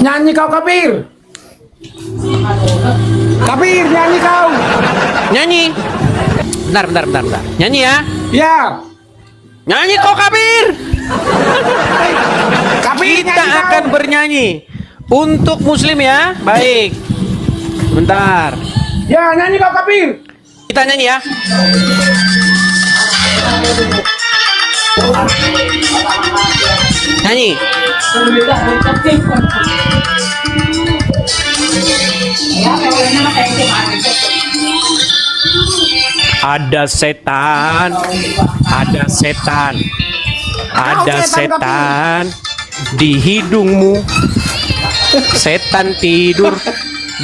Nyanyi kau Kapir. Kapir nyanyi kau. Nyanyi. Bentar. Nyanyi ya. Ya. Nyanyi kau Kapir. Kapir Kita nyanyi akan kau. bernyanyi untuk muslim ya. Baik. Bentar. Ya nyanyi kau Kapir. Kita nyanyi ya. Nyanyi. Ada setan, ada setan, ada setan di hidungmu. Setan tidur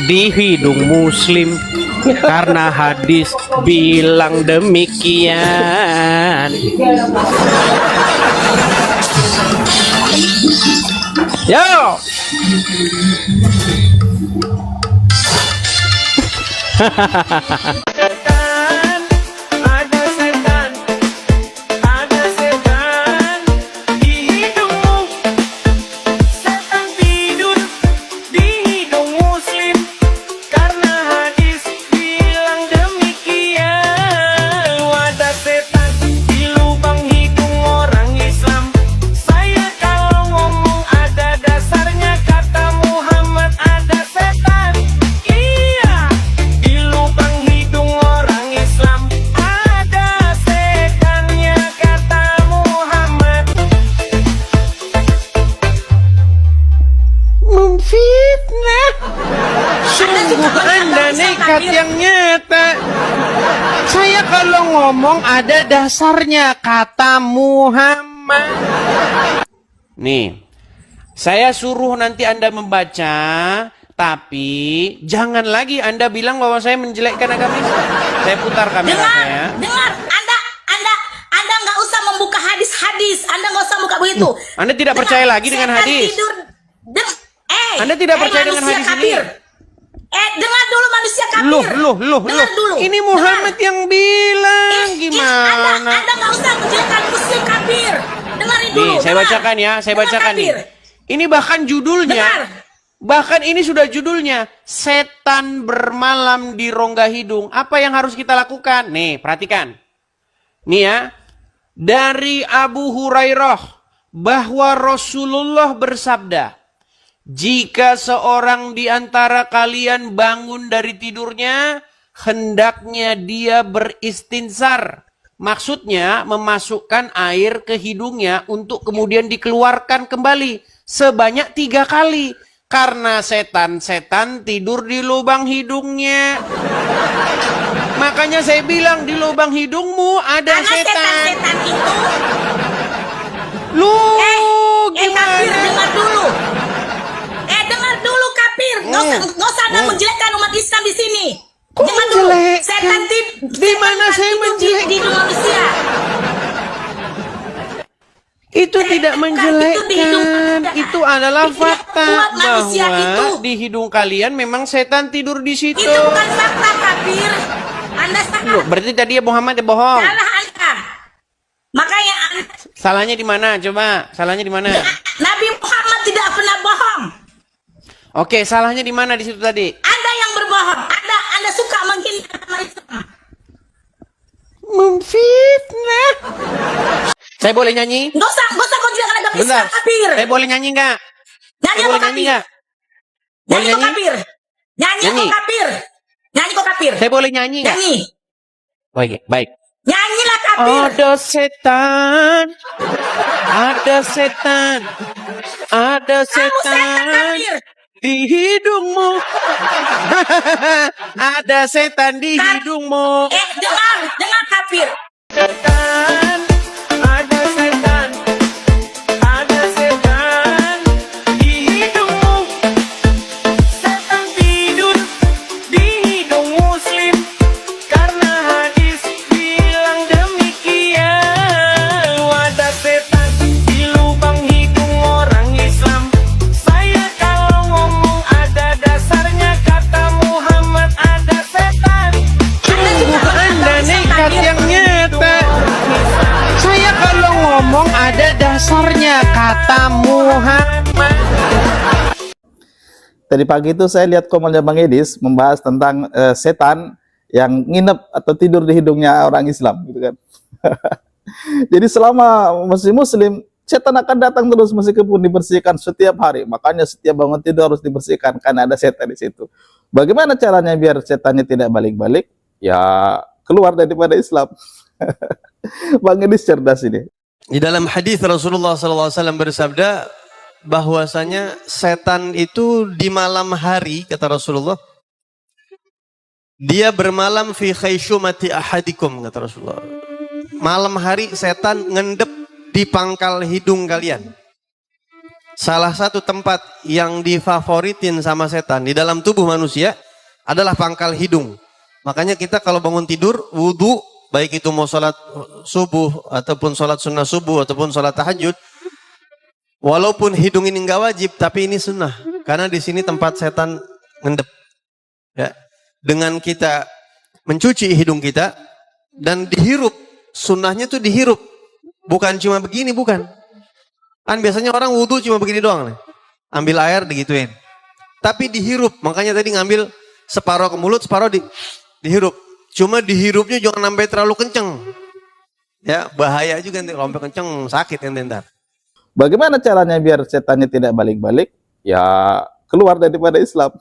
di hidung muslim karena hadis bilang demikian. Yo. Setan, ada setan, ada setan di hidungmu. Setan tidur di hidung muslim karena hadis bilang demikian. Ada setan di lubang hidung orang Islam. Saya kalau ngomong ada dasarnya, kata Muhammad ada setan. Iya, di lubang hidung orang Islam ada setannya, kata Muhammad. Memfitnah. Sungguh Anda nekat yang nyata. Saya kalau ngomong ada dasarnya, kata Muhammad. Nih, saya suruh nanti Anda membaca, tapi jangan lagi Anda bilang bahwa saya menjelekkan agama Islam. Saya putar kamera saya. Dengar, Anda nggak usah membuka hadis-hadis, Anda nggak usah buka begitu. Anda tidak percaya lagi dengan setan hadis? Tidur, Anda tidak percaya dengan manusia hadis ini? kafir. Dengar dulu manusia kafir. Loh. Dulu. Ini Muhammad yang bilang gimana? Anda nggak usah menjelekkan muslim kafir. Dengarin dulu. Nih, saya dengar. bacakan ya, saya Dengar bacakan nih. kafir. Ini bahkan judulnya. Dengar. Bahkan ini sudah judulnya, setan bermalam di rongga hidung. Apa yang harus kita lakukan? Nih, perhatikan. Nih ya. Dari Abu Hurairah bahwa Rasulullah bersabda, jika seorang di antara kalian bangun dari tidurnya, hendaknya dia beristinsar. Maksudnya memasukkan air ke hidungnya untuk kemudian dikeluarkan kembali sebanyak 3 kali. Karena setan-setan tidur di lubang hidungnya. Makanya saya bilang di lubang hidungmu ada Karena setan. setan itu. Lu Kafir, gimana? dengar dulu. Dengar dulu kafir. Nggak usah Anda menjelekkan umat Islam di sini. Kok Dengar dulu. menjelekkan? Setan Di mana saya menjelekkan? di hidung manusia. Itu tidak itu di hidung menjelekkan. Anda. Itu adalah Tidak fakta kuat manusia bahwa itu. di hidung kalian memang setan tidur di situ. Itu bukan fakta kafir. Anda Loh, salah. berarti tadi ya Muhammad ya bohong. Salah Anda. Makanya Salahnya di mana? Coba, salahnya di mana? Nabi Muhammad tidak pernah bohong. Oke, salahnya di mana di situ tadi? Anda yang berbohong. Anda suka menghina agama Islam. Memfitnah. Saya boleh nyanyi? Nggak usah kau juga agama Bentar. Islam kafir. Saya boleh nyanyi nggak? Nyanyi Saya kau boleh nyanyi kafir. nggak? Nyanyi kau nyanyi? kafir. Nyanyi Nyanyi. kau kafir. Nyanyi kau kafir. Saya boleh nyanyi nggak? Nyanyi. Baik, baik. Nyanyilah kafir. Ada setan, ada setan, ada Kamu setan setan kafir. di hidungmu. Ada setan di hidungmu. Dengar kafir. Setan, ada setan, ada setan di hidungmu. Setan tidur di hidung muslim karena hadis bilang demikian. Ada setan di lubang hidung orang Islam. Saya kalau ngomong ada dasarnya, kata Muhammad ada setan. Anda nekat yang nyata. tadi pagi itu saya lihat komennya Bang Edis membahas tentang setan yang nginep atau tidur di hidungnya orang Islam, gitu kan. Jadi selama masih Muslim, setan akan datang terus meskipun dibersihkan setiap hari. Makanya setiap bangun tidur harus dibersihkan karena ada setan di situ. Bagaimana caranya biar setannya tidak balik-balik? Ya keluar daripada Islam. Bang Edis cerdas ini. Di dalam hadis Rasulullah SAW bersabda bahwasanya setan itu di malam hari, kata Rasulullah, dia bermalam fi khayshumati ahadikum, kata Rasulullah. Malam hari setan ngendep di pangkal hidung kalian. Salah satu tempat yang difavoritin sama setan di dalam tubuh manusia adalah pangkal hidung. Makanya kita kalau bangun tidur, wudu, baik itu mau sholat subuh, ataupun sholat sunnah subuh, ataupun sholat tahajud, walaupun hidung ini nggak wajib, tapi ini sunnah. Karena di sini tempat setan ngendep. Ya. Dengan kita mencuci hidung kita, dan dihirup, sunnahnya tuh dihirup. Bukan cuma begini, bukan. Kan biasanya orang wudu cuma begini doang nih. Ambil air digituin. Tapi dihirup, makanya tadi ngambil separuh ke mulut, separuh dihirup. Cuma dihirupnya jangan sampai terlalu kenceng. Ya, bahaya juga nanti kalau sampai kenceng sakit nanti ntar. Bagaimana caranya biar setannya tidak balik-balik? Ya keluar daripada Islam.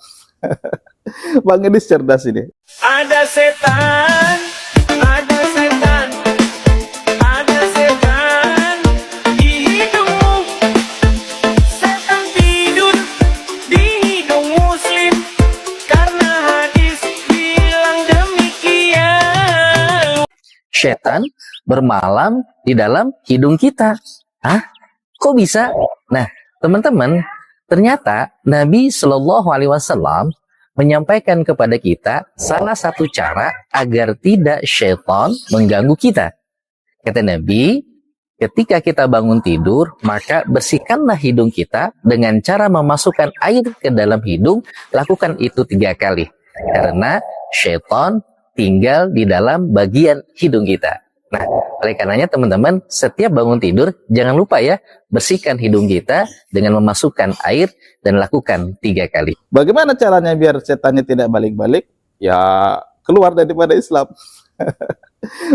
Bang Edis cerdas ini. Ada setan, ada setan, ada setan di hidungmu. Setan tidur di hidung Muslim karena hadis bilang demikian. Setan bermalam di dalam hidung kita. Hah? Kok bisa? Nah, teman-teman, ternyata Nabi Shallallahu Alaihi Wasallam menyampaikan kepada kita salah satu cara agar tidak syaitan mengganggu kita. Kata Nabi, ketika kita bangun tidur, maka bersihkanlah hidung kita dengan cara memasukkan air ke dalam hidung. Lakukan itu 3 kali. Karena syaitan tinggal di dalam bagian hidung kita. Nah, oleh karenanya teman-teman, setiap bangun tidur, jangan lupa ya, bersihkan hidung kita dengan memasukkan air dan lakukan 3 kali. Bagaimana caranya biar setannya tidak balik-balik? Ya keluar daripada Islam.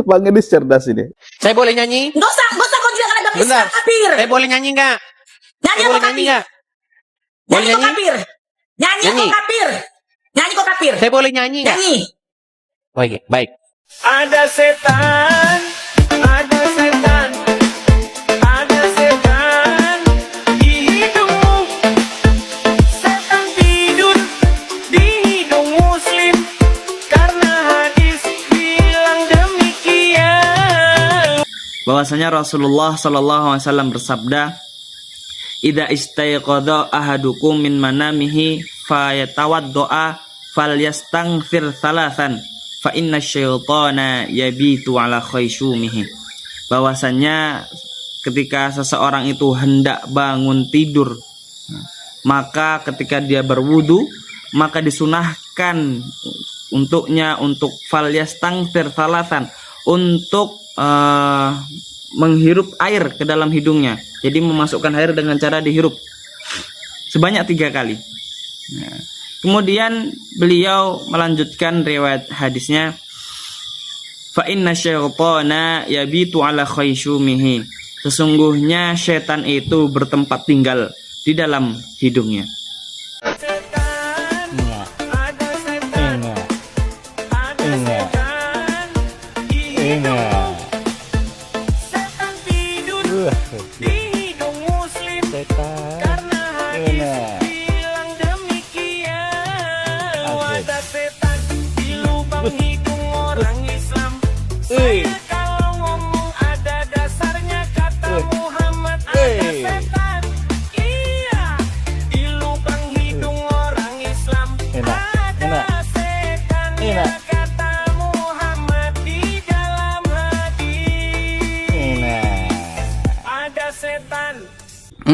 Bang Edis cerdas ini. Saya boleh nyanyi? Nggak usah kau juga ada Bentar. kapir. Saya boleh nyanyi nggak? Nyanyi Saya kok boleh nyanyi kapir. nggak? Boleh Nyanyi kok nyanyi? kapir. Nyanyi Nyanyi. kok kapir. Nyanyi kok kapir. Saya boleh nyanyi nggak? Nyanyi. Baik, baik. Ada setan, ada setan, ada setan di hidungmu. Setan tidur di hidung Muslim karena hadis bilang demikian. Bahwasanya Rasulullah Shallallahu Alaihi Wasallam bersabda, "Idza istayqadha ahadukum min manamihi fayatawaddoa falyastaghfir thalathan fa inna syaitana yabitu ala khaysyumihi." Bahwasanya ketika seseorang itu hendak bangun tidur, maka ketika dia berwudu, maka disunahkan untuknya untuk falyastaghfir thalathan, untuk menghirup air ke dalam hidungnya. Jadi memasukkan air dengan cara dihirup sebanyak 3 kali. Nah, kemudian beliau melanjutkan riwayat hadisnya, fa inna syaitana yabitu ala khaysyumihi. Sesungguhnya setan itu bertempat tinggal di dalam hidungnya.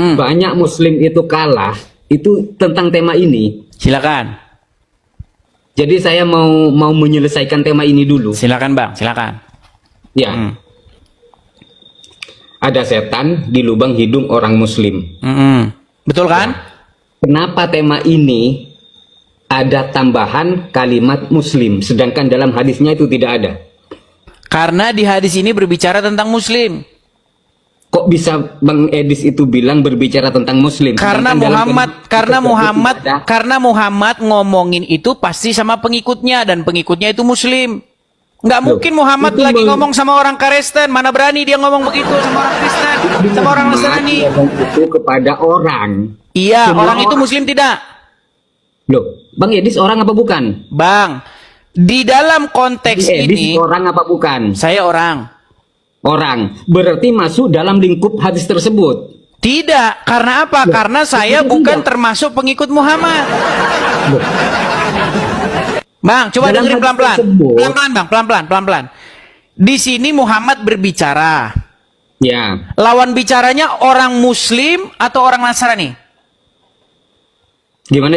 Banyak Muslim itu kalah itu tentang tema ini. Silakan. Jadi saya mau menyelesaikan tema ini dulu. Silakan Bang, silakan. Ya. Ada setan di lubang hidung orang Muslim. Betul kan? Kenapa tema ini ada tambahan kalimat muslim, sedangkan dalam hadisnya itu tidak ada. Karena di hadis ini berbicara tentang muslim. Kok bisa Bang Edis itu bilang berbicara tentang muslim? Karena Sedangkan dalam Muhammad kalimat karena tersebut Muhammad tidak ada. karena Muhammad ngomongin itu pasti sama pengikutnya dan pengikutnya itu muslim. Nggak mungkin Muhammad itu lagi ngomong sama orang Kristen, mana berani dia ngomong begitu sama orang Kristen, sama orang Nasrani. Ngomong itu kepada orang. Iya, Semua orang itu muslim tidak? Loh, Bang Edis orang apa bukan? Bang, di dalam konteks Bang Edis ini orang apa bukan? saya orang. Orang. Berarti masuk dalam lingkup hadis tersebut. Tidak, karena apa? Karena saya bukan termasuk pengikut Muhammad. Bang, coba Dalam dengerin hadis pelan-pelan. tersebut- Pelan-pelan, Bang, pelan-pelan. Di sini Muhammad berbicara. Ya. Lawan bicaranya orang Muslim atau orang Nasrani? Gimana?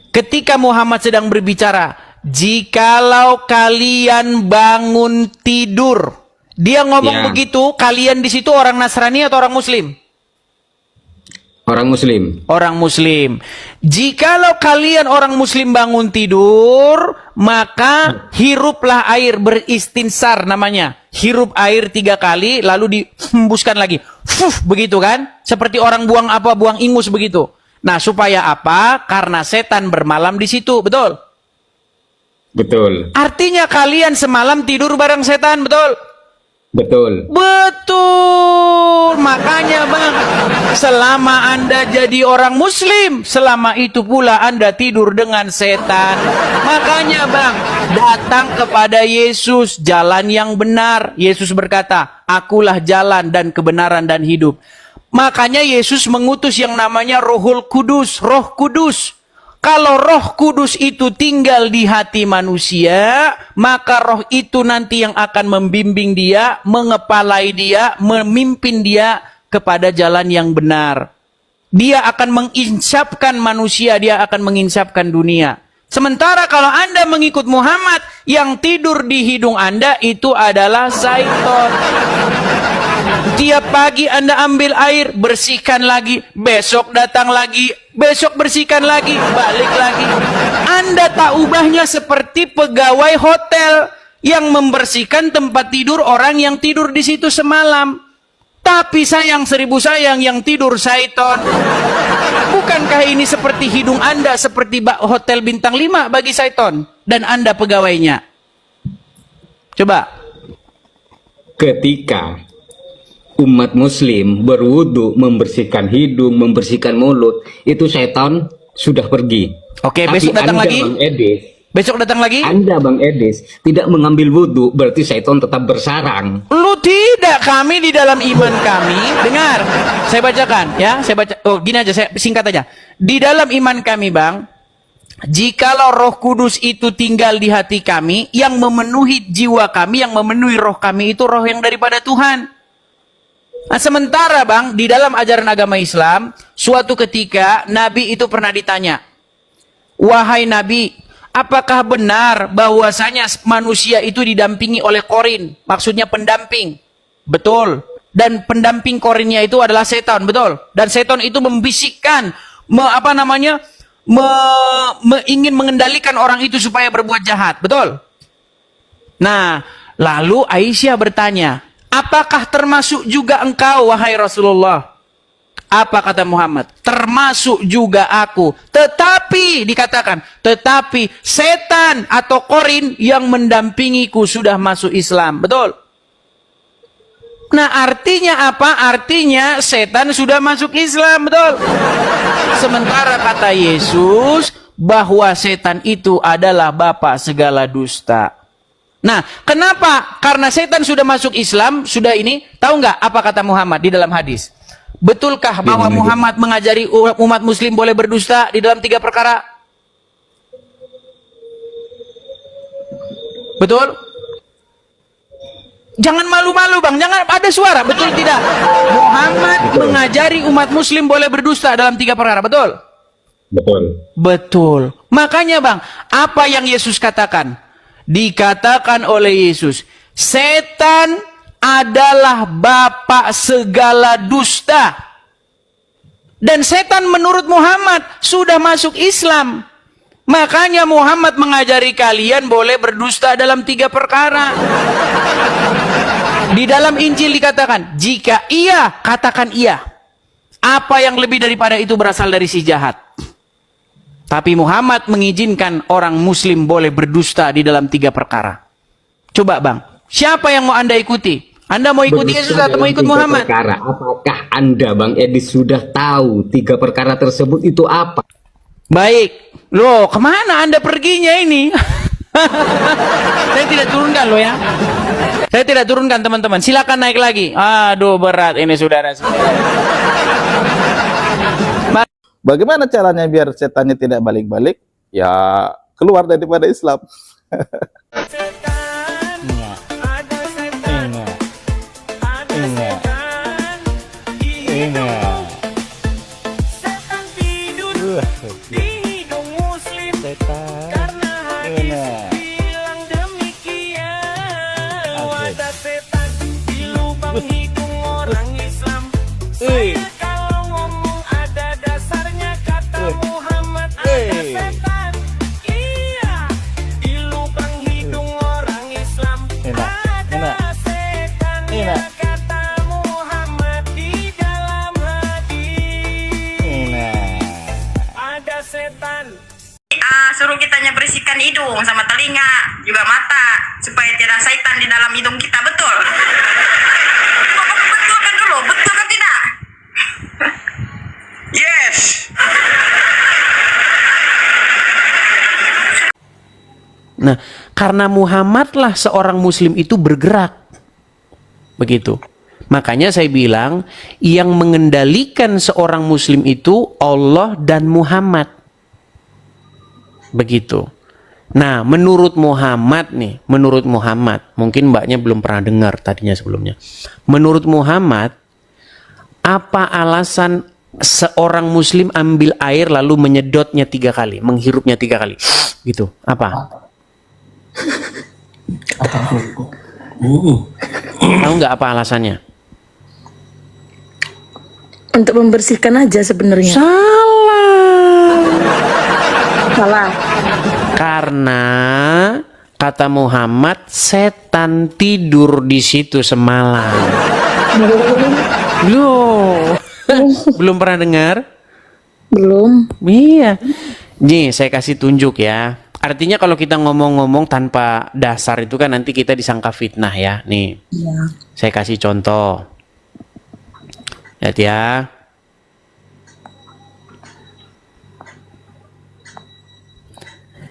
Ketika Muhammad sedang berbicara, jikalau kalian bangun tidur. Dia ngomong Ya. begitu, kalian di situ orang Nasrani atau orang Muslim? Orang muslim. Orang Muslim. Jikalau kalian orang Muslim bangun tidur, maka hiruplah air, beristinsar namanya. Hirup air 3 kali, lalu dihembuskan lagi. Fuh, begitu kan? Seperti orang buang apa, buang ingus begitu. Nah, supaya apa? Karena setan bermalam di situ, betul? Betul. Artinya kalian semalam tidur bareng setan, betul? Betul. Betul. Makanya Bang, selama Anda jadi orang Muslim, selama itu pula Anda tidur dengan setan. Makanya Bang, datang kepada Yesus, jalan yang benar. Yesus berkata, akulah jalan dan kebenaran dan hidup. Makanya Yesus mengutus yang namanya Rohul Kudus, Roh Kudus. Kalau Roh Kudus itu tinggal di hati manusia, maka roh itu nanti yang akan membimbing dia, mengepalai dia, memimpin dia kepada jalan yang benar. Dia akan menginsapkan manusia, dia akan menginsapkan dunia. Sementara kalau Anda mengikut Muhammad, yang tidur di hidung Anda itu adalah syaitan. Tiap pagi Anda ambil air, bersihkan lagi, besok datang lagi, besok bersihkan lagi, balik lagi. Anda tak ubahnya seperti pegawai hotel yang membersihkan tempat tidur orang yang tidur di situ semalam. Tapi sayang 1000 sayang yang tidur syaitan. Bukankah ini seperti hidung Anda seperti hotel bintang 5 bagi syaitan dan Anda pegawainya? Coba. Ketika umat muslim berwudu, membersihkan hidung, membersihkan mulut, itu setan sudah pergi. Oke, Tapi besok datang Anda, lagi? Bang Edis, Besok datang lagi? Anda Bang Edis tidak mengambil wudu, berarti setan tetap bersarang. Lu tidak, kami di dalam iman kami, dengar, saya bacakan ya, saya baca, oh gini aja, saya singkat aja. Di dalam iman kami Bang, jikalau Roh Kudus itu tinggal di hati kami, yang memenuhi jiwa kami, yang memenuhi roh kami itu roh yang daripada Tuhan. Nah, sementara Bang, di dalam ajaran agama Islam, suatu ketika Nabi itu pernah ditanya, wahai Nabi, apakah benar bahwasanya manusia itu didampingi oleh korin? Maksudnya pendamping. Betul. Dan pendamping korinnya itu adalah setan, betul. Dan setan itu membisikkan, ingin mengendalikan orang itu supaya berbuat jahat, betul. Nah, lalu Aisyah bertanya, apakah termasuk juga engkau, wahai Rasulullah? Apa kata Muhammad? Termasuk juga aku. Tetapi, dikatakan, tetapi setan atau korin yang mendampingiku sudah masuk Islam. Betul? Nah, artinya apa? Artinya setan sudah masuk Islam. Betul? Sementara kata Yesus, bahwa setan itu adalah bapa segala dusta. Nah, kenapa? Karena setan sudah masuk Islam, sudah ini, tahu nggak apa kata Muhammad di dalam hadis? Betulkah bahwa Muhammad mengajari umat muslim boleh berdusta di dalam 3 perkara? Betul? Jangan malu-malu Bang, jangan ada suara, betul tidak? Muhammad mengajari umat muslim boleh berdusta dalam 3 perkara, betul? Betul. Betul. Makanya Bang, apa yang Yesus katakan? Dikatakan oleh Yesus, setan adalah bapa segala dusta. Dan setan menurut Muhammad sudah masuk Islam. Makanya Muhammad mengajari kalian boleh berdusta dalam 3 perkara. Di dalam Injil dikatakan, jika iya, katakan iya. Apa yang lebih daripada itu berasal dari si jahat. Tapi Muhammad mengizinkan orang muslim boleh berdusta di dalam 3 perkara. Coba bang, siapa yang mau Anda ikuti? Anda mau ikuti Yesus atau mau ikut Muhammad? Perkara. Apakah Anda Bang Edis sudah tahu 3 perkara tersebut itu apa? Baik, loh kemana Anda perginya ini? Saya tidak turunkan loh ya. Saya tidak turunkan teman-teman. Silakan naik lagi. Aduh berat ini saudara. Bagaimana caranya biar setannya tidak balik-balik? Ya keluar daripada Islam. Setan tidur di hidung muslim karena hadis bilang demikian. Ada setan di lubang hidung orang Islam. Saya kalau ngomong ada dasarnya, kata Muhammad. Ada setan, iya, di lubang hidung orang Islam. Ada setan, ya kata Muhammad di dalam hadis. Ada setan. Suruh kitanya bersihkan hidung sama telinga, juga mata, supaya tidak syaitan di dalam hidung kita, betul? Betul kan dulu, betul kan tidak? Yes. Nah, karena Muhammadlah seorang muslim itu bergerak. Begitu. Makanya saya bilang, yang mengendalikan seorang muslim itu Allah dan Muhammad. Begitu. Nah, menurut Muhammad nih, menurut Muhammad, mungkin mbaknya belum pernah dengar tadinya sebelumnya. Menurut Muhammad, apa alasan seorang muslim ambil air lalu menyedotnya 3 kali, menghirupnya 3 kali? Gitu. Apa? Tahu nggak apa alasannya? Untuk membersihkan aja sebenarnya. Salah. Karena kata Muhammad, setan tidur di situ semalam. Loh, belum pernah dengar? Belum. Iya. Nih, saya kasih tunjuk ya. Artinya kalau kita ngomong-ngomong tanpa dasar itu kan nanti kita disangka fitnah ya. Nih, saya kasih contoh. Lihat ya.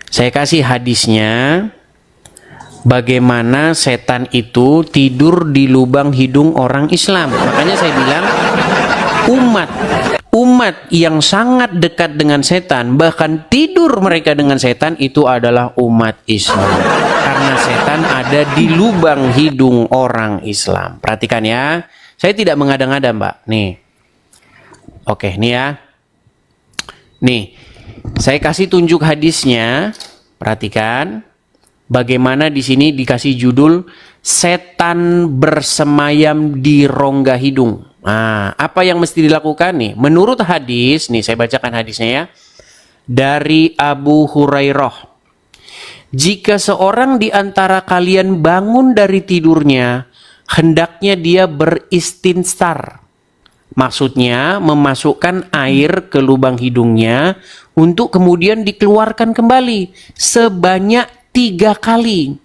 Saya kasih hadisnya. Bagaimana setan itu tidur di lubang hidung orang Islam. Makanya saya bilang umat yang sangat dekat dengan setan, bahkan tidur mereka dengan setan, itu adalah umat Islam. Karena setan ada di lubang hidung orang Islam. Perhatikan ya. Saya tidak mengada-ngada, Mbak. Nih. Oke, nih ya. Nih. Saya kasih tunjuk hadisnya. Perhatikan. Bagaimana di sini dikasih judul setan bersemayam di rongga hidung. Nah, apa yang mesti dilakukan nih? Menurut hadis, nih saya bacakan hadisnya ya. Dari Abu Hurairah. Jika seorang di antara kalian bangun dari tidurnya, hendaknya dia beristinsar. Maksudnya memasukkan air ke lubang hidungnya untuk kemudian dikeluarkan kembali sebanyak 3 kali.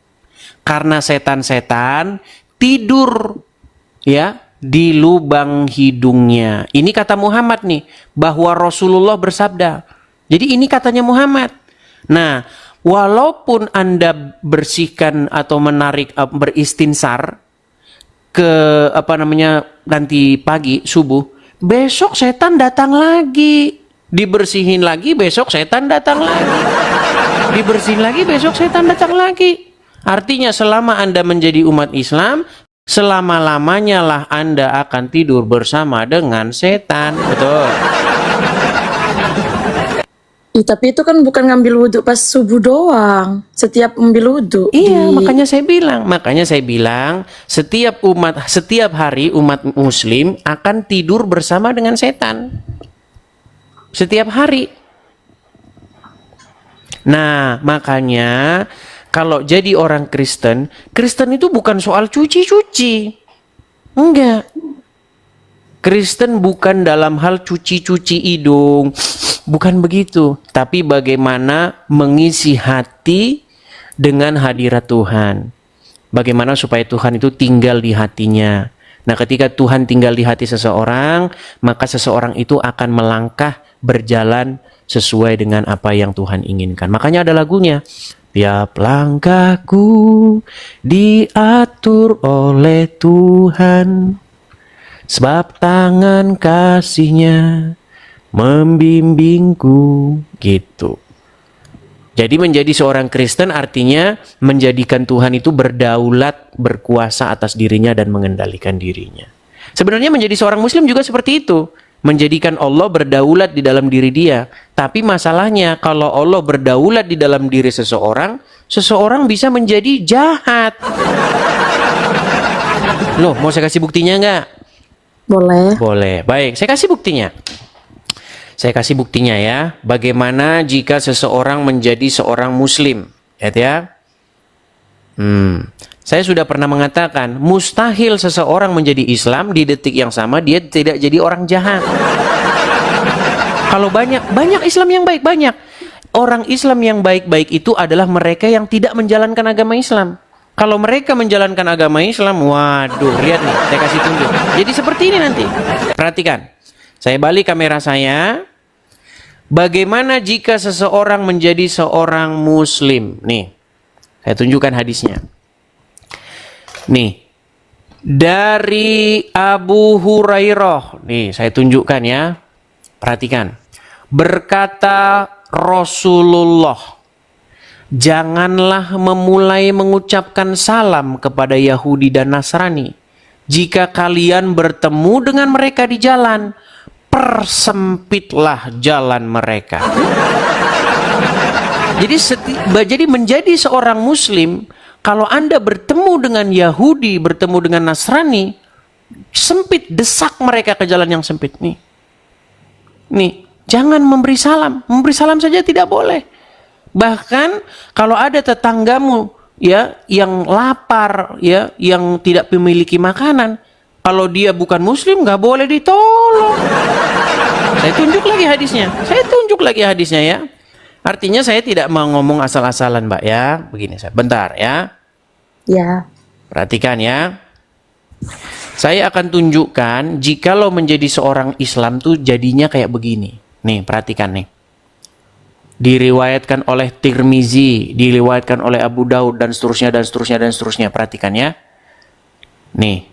Karena setan-setan tidur ya di lubang hidungnya. Ini kata Muhammad nih, bahwa Rasulullah bersabda. Jadi ini katanya Muhammad. Nah, walaupun Anda bersihkan atau menarik beristinsar ke nanti pagi subuh, besok setan datang lagi. Dibersihin lagi, besok setan datang lagi. Dibersihin lagi, besok setan datang lagi. Artinya selama Anda menjadi umat Islam, selama-lamanya lah Anda akan tidur bersama dengan setan. Betul. Tapi itu kan bukan ngambil wudhu pas subuh doang. Setiap ambil wudhu. Iya, makanya saya bilang setiap hari umat muslim akan tidur bersama dengan setan. Setiap hari. Nah, makanya kalau jadi orang Kristen, Kristen itu bukan soal cuci-cuci. Enggak. Kristen bukan dalam hal cuci-cuci hidung. Bukan begitu. Tapi bagaimana mengisi hati dengan hadirat Tuhan. Bagaimana supaya Tuhan itu tinggal di hatinya. Nah, ketika Tuhan tinggal di hati seseorang, maka seseorang itu akan melangkah berjalan sesuai dengan apa yang Tuhan inginkan. Makanya ada lagunya. Tiap langkahku diatur oleh Tuhan, sebab tangan kasih-Nya membimbingku, gitu. Jadi menjadi seorang Kristen artinya menjadikan Tuhan itu berdaulat, berkuasa atas dirinya dan mengendalikan dirinya. Sebenarnya menjadi seorang Muslim juga seperti itu. Menjadikan Allah berdaulat di dalam diri dia. Tapi masalahnya kalau Allah berdaulat di dalam diri seseorang, seseorang bisa menjadi jahat. Loh, mau saya kasih buktinya nggak? Boleh. Boleh. Baik, saya kasih buktinya. Saya kasih buktinya ya. Bagaimana jika seseorang menjadi seorang Muslim? Lihat ya. Saya sudah pernah mengatakan, mustahil seseorang menjadi Islam di detik yang sama dia tidak jadi orang jahat. Kalau banyak Islam yang baik, banyak. Orang Islam yang baik-baik itu adalah mereka yang tidak menjalankan agama Islam. Kalau mereka menjalankan agama Islam, waduh, lihat nih, saya kasih tunjuk. Jadi seperti ini nanti. Perhatikan. Saya balik kamera saya. Bagaimana jika seseorang menjadi seorang Muslim? Nih, saya tunjukkan hadisnya. Nih, dari Abu Hurairah. Nih, saya tunjukkan ya. Perhatikan. Berkata Rasulullah, janganlah memulai mengucapkan salam kepada Yahudi dan Nasrani. Jika kalian bertemu dengan mereka di jalan, persempitlah jalan mereka. Jadi menjadi seorang Muslim, kalau Anda bertemu dengan Yahudi, bertemu dengan Nasrani, sempit, desak mereka ke jalan yang sempit. Nih, jangan memberi salam. Memberi salam saja tidak boleh. Bahkan kalau ada tetanggamu ya yang lapar ya, yang tidak memiliki makanan, kalau dia bukan Muslim nggak boleh ditolong. Saya tunjuk lagi hadisnya ya. Artinya saya tidak mau ngomong asal-asalan, Mbak ya. Begini, bentar ya. Ya. Perhatikan ya. Saya akan tunjukkan jikalau menjadi seorang Islam tuh jadinya kayak begini. Nih, perhatikan nih. Diriwayatkan oleh Tirmizi, diriwayatkan oleh Abu Daud dan seterusnya. Perhatikan ya. Nih.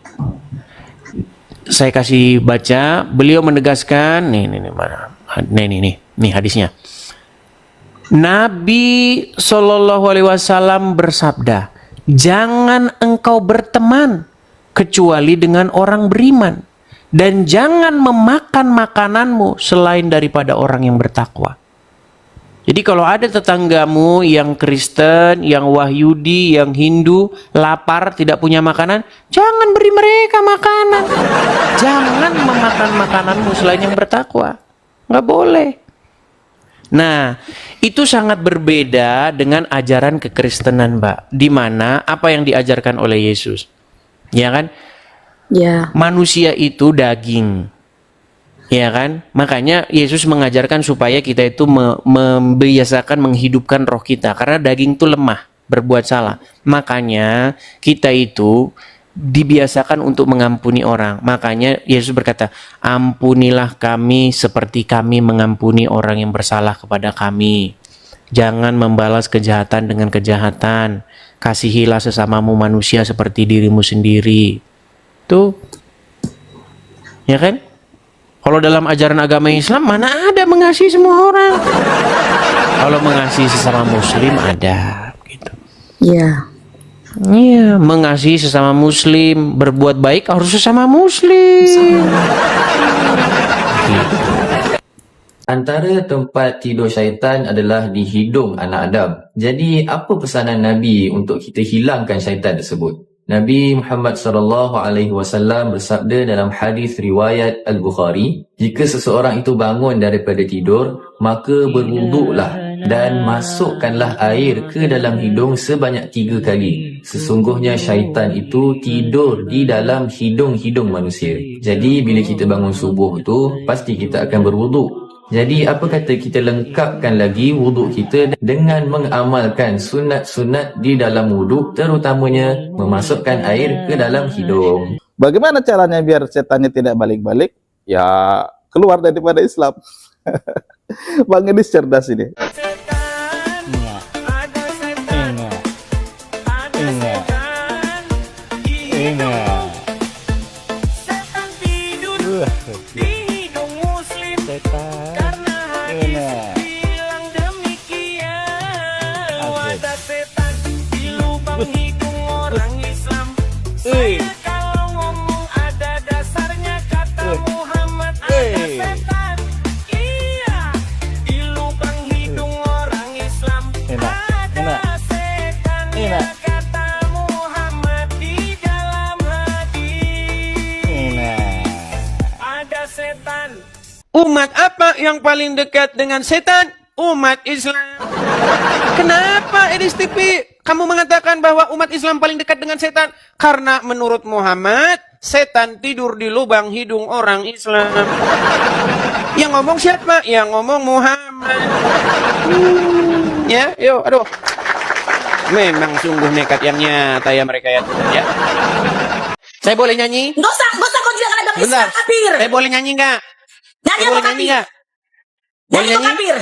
Saya kasih baca, beliau menegaskan, nih mana? Nih hadisnya. Nabi SAW bersabda, jangan engkau berteman kecuali dengan orang beriman, dan jangan memakan makananmu selain daripada orang yang bertakwa. Jadi kalau ada tetanggamu yang Kristen, yang Wahyudi, yang Hindu, lapar, tidak punya makanan, jangan beri mereka makanan. Jangan memakan makananmu selain yang bertakwa. Nggak boleh. Nah, itu sangat berbeda dengan ajaran kekristenan, Mbak. Di mana apa yang diajarkan oleh Yesus? Ya kan? Ya. Manusia itu daging. Ya kan? Makanya Yesus mengajarkan supaya kita itu membiasakan menghidupkan roh kita. Karena daging itu lemah, berbuat salah. Makanya kita itu dibiasakan untuk mengampuni orang. Makanya Yesus berkata, ampunilah kami seperti kami mengampuni orang yang bersalah kepada kami. Jangan membalas kejahatan dengan kejahatan. Kasihilah sesamamu manusia seperti dirimu sendiri. Tuh. Ya kan? Kalau dalam ajaran agama Islam, mana ada mengasihi semua orang? Kalau mengasihi sesama Muslim ada. Gitu. Iya. Iya, mengasihi sesama Muslim, berbuat baik harus sesama Muslim. Gitu. Antara tempat tidur syaitan adalah di hidung anak Adam. Jadi apa pesanan Nabi untuk kita hilangkan syaitan tersebut? Nabi Muhammad SAW bersabda dalam hadis riwayat Al-Bukhari, jika seseorang itu bangun daripada tidur, maka berwuduklah Dan masukkanlah air ke dalam hidung sebanyak 3 kali. Sesungguhnya syaitan itu tidur di dalam hidung-hidung manusia. Jadi bila kita bangun subuh tu, pasti kita akan berwuduk. Jadi apa kata kita lengkapkan lagi wuduk kita dengan mengamalkan sunat-sunat di dalam wuduk, terutamanya memasukkan air ke dalam hidung. Bagaimana caranya biar setannya tidak balik-balik? Ya keluar daripada Islam. Bang Edis cerdas ini. Setan tidur di hidung muslim karena hadis bilang demikian. Ada setan di lubang hidung orang Islam. Saya kalau ngomong ada dasarnya, kata Muhammad. Ada setan, iya, di lubang hidung orang Islam. Ada setan, ya, kata Muhammad, di dalam hadis. Ada setan. Umat apa yang paling dekat dengan setan? Umat Islam. Kenapa Edis TV kamu mengatakan bahwa umat Islam paling dekat dengan setan? Karena menurut Muhammad, setan tidur di lubang hidung orang Islam. Yang ngomong siapa? Yang ngomong Muhammad. Ya, yuk, aduh. Memang sungguh nekat yang nyata ya mereka ya. Ya. Saya boleh nyanyi? Nggak usah kau juga ada Bentar. kafir. Saya boleh nyanyi nggak? Nyanyi Saya kok boleh nyanyi kafir. nggak? Boleh Nyanyi kok nyanyi? kafir.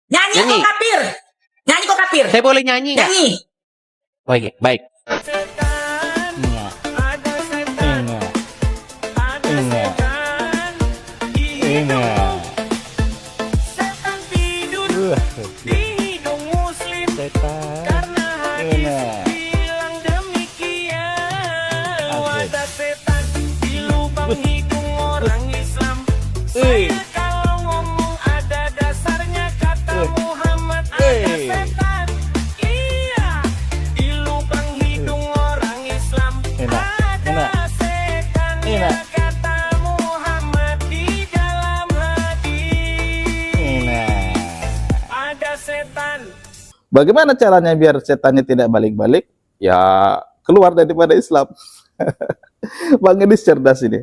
Nyanyi Nyanyi. kok kafir. Nyanyi kok kafir. Saya boleh nyanyi nggak? Nyanyi. Oke, baik. Setan, ada setan, ada setan di hidung. Setan tidur di hidung muslim karena hadis bilang demikian. Ada setan di lubang hidung orang Islam. Saya kalau ngomong ada dasarnya, kata Muhammad. Ada setan, iya, di lubang hidung orang Islam. Ada setan, ya, kata Muhammad, di dalam hadis. Ada setan. Bagaimana caranya biar setannya tidak balik-balik? Ya keluar daripada Islam. Bang Edis cerdas ini.